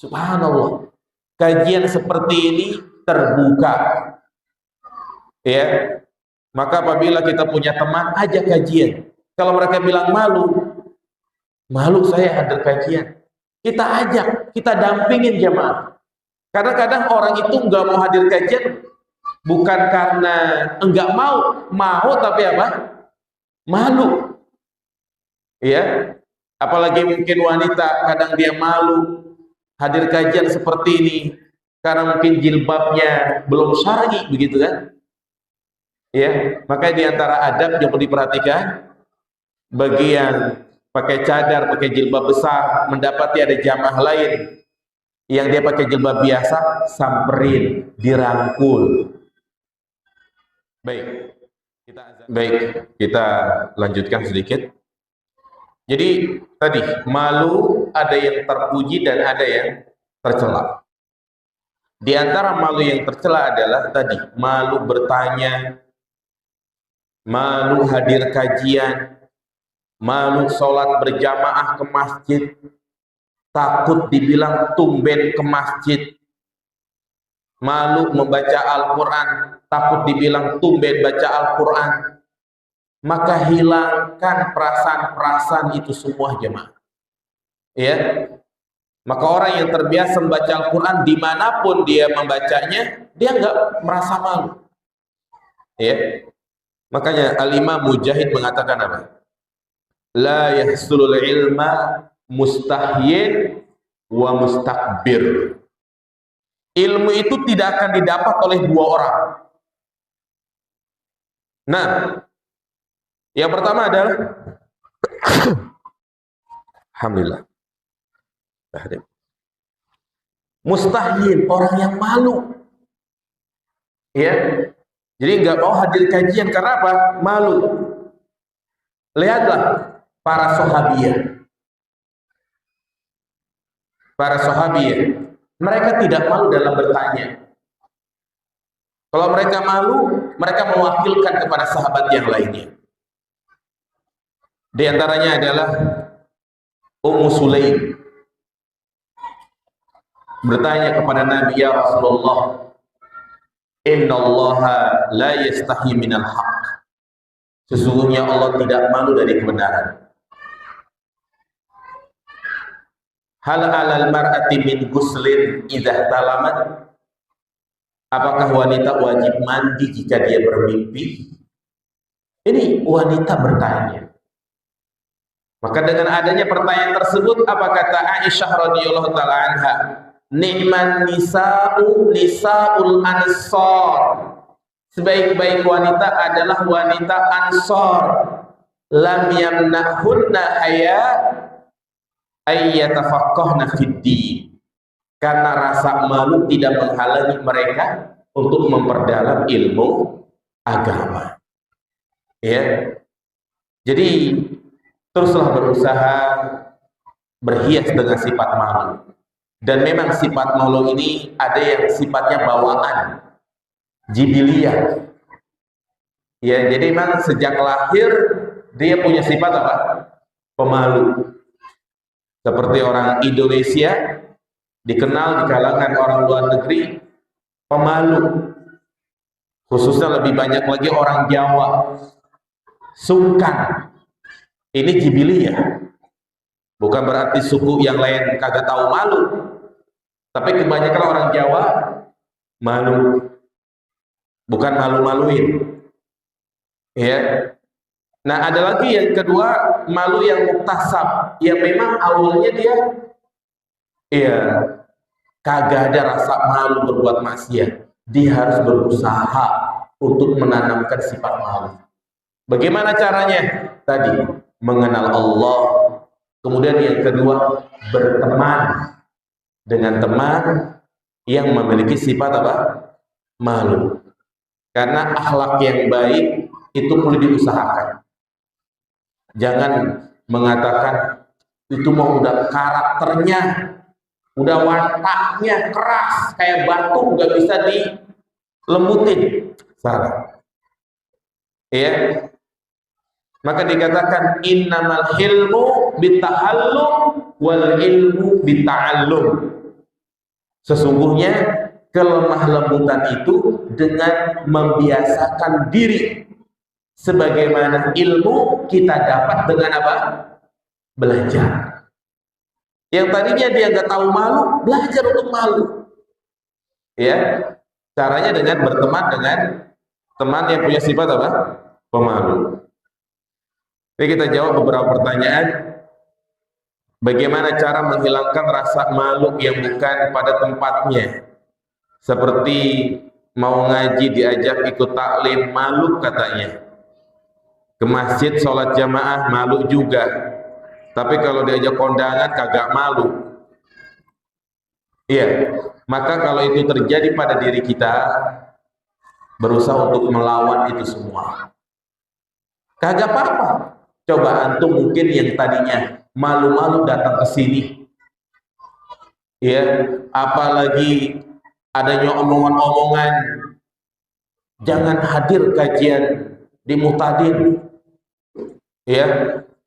Subhanallah. Kajian seperti ini terbuka. Ya. Maka apabila kita punya teman, ajak kajian. Kalau mereka bilang malu, malu saya hadir kajian. Kita ajak, kita dampingin jemaah. Kadang-kadang orang itu nggak mau hadir kajian bukan karena enggak mau tapi apa? Malu. Ya. Apalagi mungkin wanita kadang dia malu hadir kajian seperti ini karena mungkin jilbabnya belum syar'i begitu kan? Ya, makanya di antara adab yang perlu diperhatikan bagi yang pakai cadar, pakai jilbab besar, mendapati ada jamaah lain yang dia pakai jilbab biasa, samperin, dirangkul. Baik, kita lanjutkan sedikit. Jadi tadi malu ada yang terpuji dan ada yang tercela. Di antara malu yang tercela adalah tadi malu bertanya, malu hadir kajian, malu sholat berjamaah ke masjid, takut dibilang tumben ke masjid, malu membaca Al-Quran, takut dibilang tumben baca Al-Quran. Maka hilangkan perasaan-perasaan itu semua jemaah. Ya, maka orang yang terbiasa membaca Al-Quran dimanapun dia membacanya, dia nggak merasa malu. Ya, makanya Al-Imam Mujahid mengatakan apa? La yahsulul ilma mustahyin wa mustakbir. Ilmu itu tidak akan didapat oleh dua orang. Nah, yang pertama adalah alhamdulillah. Mustahyin, orang yang malu. Ya. Jadi nggak mau hadir kajian karena apa? Malu. Lihatlah para sahabiyah. Para sahabiyah, mereka tidak malu dalam bertanya. Kalau mereka malu, mereka mewakilkan kepada sahabat yang lainnya. Di antaranya adalah Ummu Sulaim bertanya kepada Nabi, ya Rasulullah, Inna Allaha la yastahi minal haq. Sesungguhnya Allah tidak malu dari kebenaran. Hal alal mar'ati min guslin idza talamat. Apakah wanita wajib mandi jika dia bermimpi? Ini wanita bertanya. Maka dengan adanya pertanyaan tersebut, apa kata Aisyah radhiyallahu taala anha? Ni'man nisaul ansor. Sebaik-baik wanita adalah wanita ansor. Lam yamna'hunna haya ayyatafaqqahna fid din. Karena rasa malu tidak menghalangi mereka untuk memperdalam ilmu agama. Ya. Jadi teruslah berusaha berhias dengan sifat malu. Dan memang sifat malu ini ada yang sifatnya bawaan, jibiliyah. Ya, jadi memang sejak lahir dia punya sifat apa? Pemalu. Seperti orang Indonesia dikenal di kalangan orang luar negeri pemalu. Khususnya lebih banyak lagi orang Jawa, sungkan. Ini jibiliyah. Bukan berarti suku yang lain kagak tahu malu. Tapi kebanyakan orang Jawa malu. Bukan malu-maluin. Ya. Nah, ada lagi yang kedua, malu yang muktasab. Yang memang awalnya dia kagak ada rasa malu berbuat maksiat. Dia harus berusaha untuk menanamkan sifat malu. Bagaimana caranya? Tadi mengenal Allah. Kemudian yang kedua, berteman dengan teman yang memiliki sifat apa? Malu. Karena akhlak yang baik itu perlu diusahakan. Jangan mengatakan itu mau udah karakternya, udah wataknya keras kayak batu, nggak bisa dilembutin. Salah. Ya. Maka dikatakan innamal hilmu bitahallum wal ilmu bita'allum. Sesungguhnya kelemah lembutan itu dengan membiasakan diri. Sebagaimana ilmu kita dapat dengan apa? Belajar. Yang tadinya dia nggak tahu malu, belajar untuk malu. Ya, caranya dengan berteman dengan teman yang punya sifat apa? Pemalu. Jadi kita jawab beberapa pertanyaan. Bagaimana cara menghilangkan rasa malu yang bukan pada tempatnya? Seperti mau ngaji diajak ikut taklim, malu katanya. Ke masjid sholat jamaah, malu juga. Tapi kalau diajak kondangan kagak malu. Iya, maka kalau itu terjadi pada diri kita, berusaha untuk melawan itu semua. Kagak apa-apa. Coba antum mungkin yang tadinya malu-malu datang ke sini, ya, apalagi adanya omongan-omongan jangan hadir kajian di Muhtadin, ya,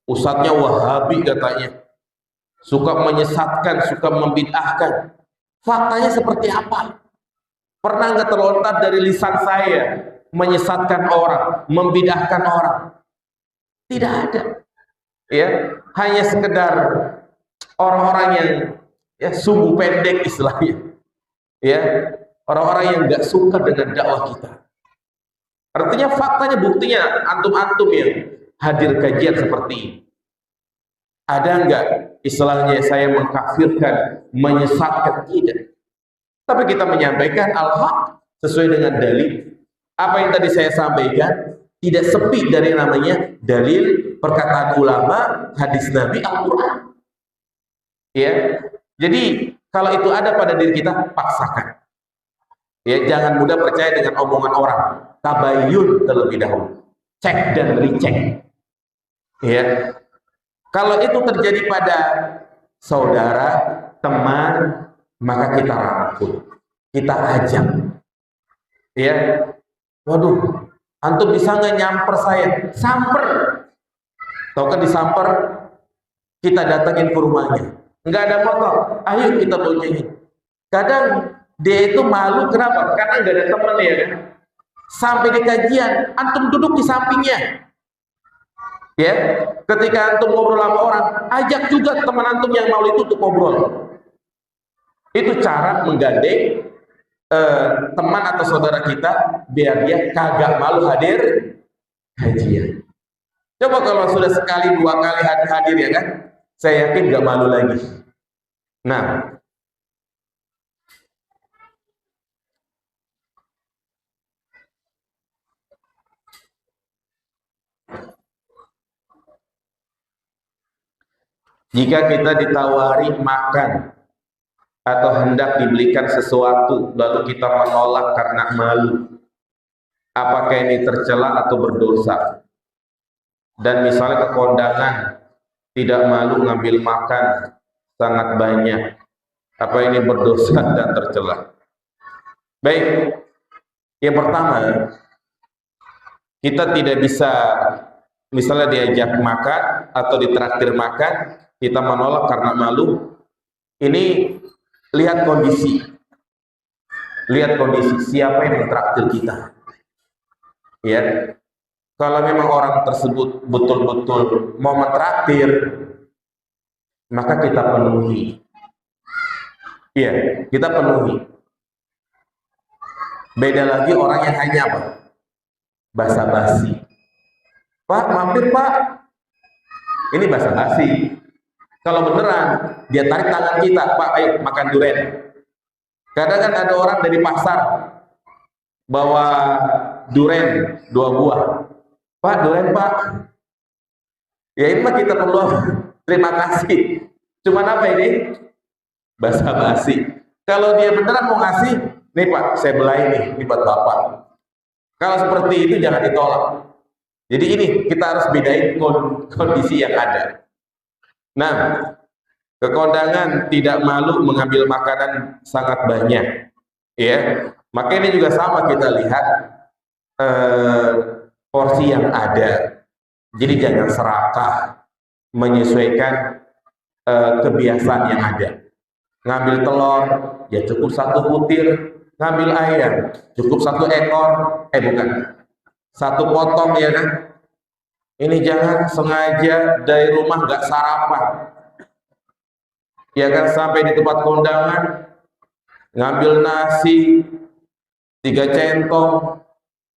ustadznya Wahabi katanya, suka menyesatkan, suka membid'ahkan. Faktanya seperti apa? Pernah nggak terlontar dari lisan saya menyesatkan orang, membid'ahkan orang? Tidak ada. Ya, hanya sekedar orang-orang yang ya sumbu pendek istilahnya. Ya, orang-orang yang nggak suka dengan dakwah kita. Artinya faktanya, buktinya antum-antum yang hadir kajian seperti ini. Ada nggak istilahnya saya mengkafirkan, menyesatkan? Tidak. Tapi kita menyampaikan al-haq sesuai dengan dalil. Apa yang tadi saya sampaikan tidak sepi dari namanya dalil, perkataan ulama, hadis Nabi, Al-Quran. Ya, jadi kalau itu ada pada diri kita, paksakan. Ya, jangan mudah percaya dengan omongan orang. Tabayyun terlebih dahulu, cek dan recheck. Ya, kalau itu terjadi pada saudara, teman, maka kita rangkul, kita ajak. Ya, waduh, antum bisa nggak nyamper saya? Samper. Tahu kan disamper? Kita datangin ke rumahnya. Nggak ada motor, ayo kita boncengin. Kadang dia itu malu, kenapa? Karena nggak ada teman ya kan. Sampai di kajian, antum duduk di sampingnya. Ya, ketika antum ngobrol sama orang, ajak juga teman antum yang malu itu untuk ngobrol. Itu cara menggandeng teman atau saudara kita biar dia kagak malu hadir kajian. Coba kalau sudah sekali dua kali hadir ya kan, saya yakin gak malu lagi. Nah, jika kita ditawari makan atau hendak dibelikan sesuatu lalu kita menolak karena malu, apakah ini tercela atau berdosa? Dan misalnya ke kondangan tidak malu ngambil makan sangat banyak, apa ini berdosa dan tercela? Baik, yang pertama, kita tidak bisa misalnya diajak makan atau ditraktir makan, kita menolak karena malu. Ini lihat kondisi siapa yang mentraktir kita. Ya, kalau memang orang tersebut betul-betul mau mentraktir, maka kita penuhi. Iya, kita penuhi. Beda lagi orang yang hanya apa? Basa-basi. Pak, mampir Pak. Ini basa-basi. Kalau beneran, dia tarik tangan kita, Pak, ayo makan durian. Kadang kan ada orang dari pasar bawa durian 2 buah. Pak, durian Pak. Ya ini mah kita perlu terima kasih. Cuman apa ini? Basa-basi. Kalau dia beneran mau ngasih, nih Pak, saya belai nih, ini buat Bapak. Kalau seperti itu jangan ditolak. Jadi ini kita harus bedain kondisi yang ada. Nah, ke kondangan tidak malu mengambil makanan sangat banyak, ya. Maka ini juga sama, kita lihat porsi yang ada. Jadi jangan serakah, menyesuaikan kebiasaan yang ada. Ngambil telur, ya cukup 1 butir. Ngambil ayam, cukup 1 ekor. Bukan, 1 potong, ya kan? Ini jangan sengaja dari rumah nggak sarapan, ya kan, sampai di tempat kondangan ngambil nasi 3 centong,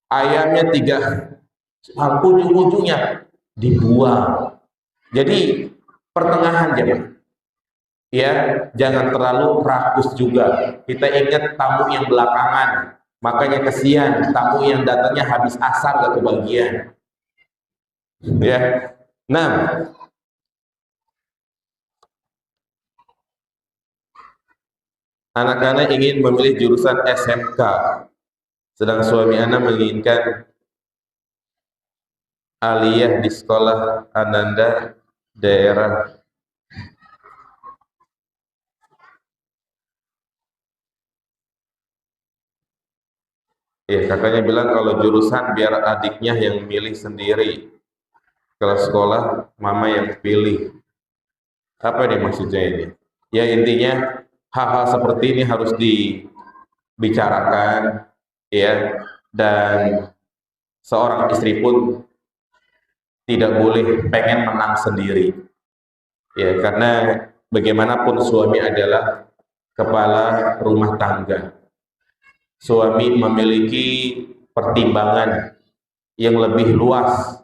ayamnya 3, ujung-ujungnya dibuang. Jadi pertengahan jemaah, ya, jangan terlalu rakus juga. Kita ingat tamu yang belakangan, makanya kesian tamu yang datangnya habis asar gak kebagian, ya. Nah, anak-anak ingin memilih jurusan SMK, sedang suami anak menginginkan aliyah di sekolah Ananda daerah. Ya, kakaknya bilang kalau jurusan biar adiknya yang milih sendiri. Kalau sekolah, mama yang pilih. Apa nih maksudnya ini? Ya, intinya hal-hal seperti ini harus dibicarakan, ya. Dan seorang istri pun tidak boleh pengen menang sendiri, ya, karena bagaimanapun suami adalah kepala rumah tangga. Suami memiliki pertimbangan yang lebih luas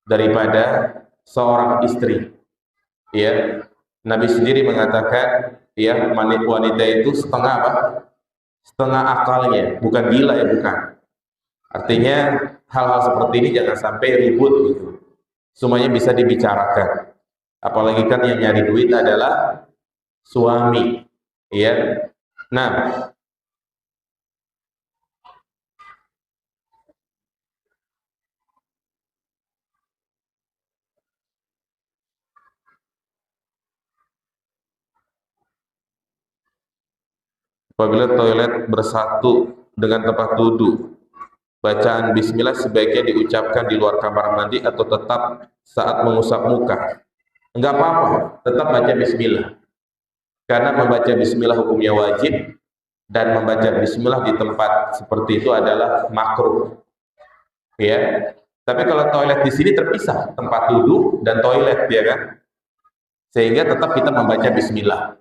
daripada seorang istri, ya. Nabi sendiri mengatakan, ya, wanita itu setengah apa? Setengah akalnya, bukan gila, ya, bukan. Artinya hal-hal seperti ini jangan sampai ribut gitu. Semuanya bisa dibicarakan. Apalagi kan yang nyari duit adalah suami, ya. Nah, apabila toilet bersatu dengan tempat duduk, bacaan bismillah sebaiknya diucapkan di luar kamar mandi atau tetap saat mengusap muka? Enggak apa-apa, tetap baca bismillah. Karena membaca bismillah hukumnya wajib, dan membaca bismillah di tempat seperti itu adalah makruh, ya. Tapi kalau toilet di sini terpisah, tempat duduk dan toilet, ya kan? Sehingga tetap kita membaca bismillah.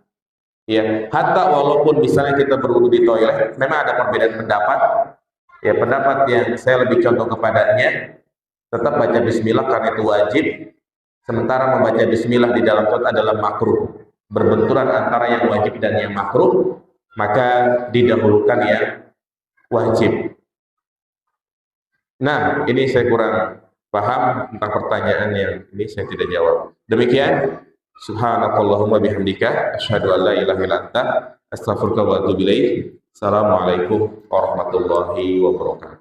Ya, hatta walaupun misalnya kita berwudu di toilet, memang ada perbedaan pendapat. Ya, pendapat yang saya lebih condong kepadanya, tetap baca bismillah karena itu wajib. Sementara membaca bismillah di dalam toilet adalah makruh. Berbenturan antara yang wajib dan yang makruh, maka didahulukan yang wajib. Nah, ini saya kurang paham tentang pertanyaan yang ini saya tidak jawab. Demikian, subhanakallahumma bihamdika asyhadu an la ilaha illa anta astaghfiruka wa atubu ilaik. Assalamualaikum warahmatullahi wabarakatuh.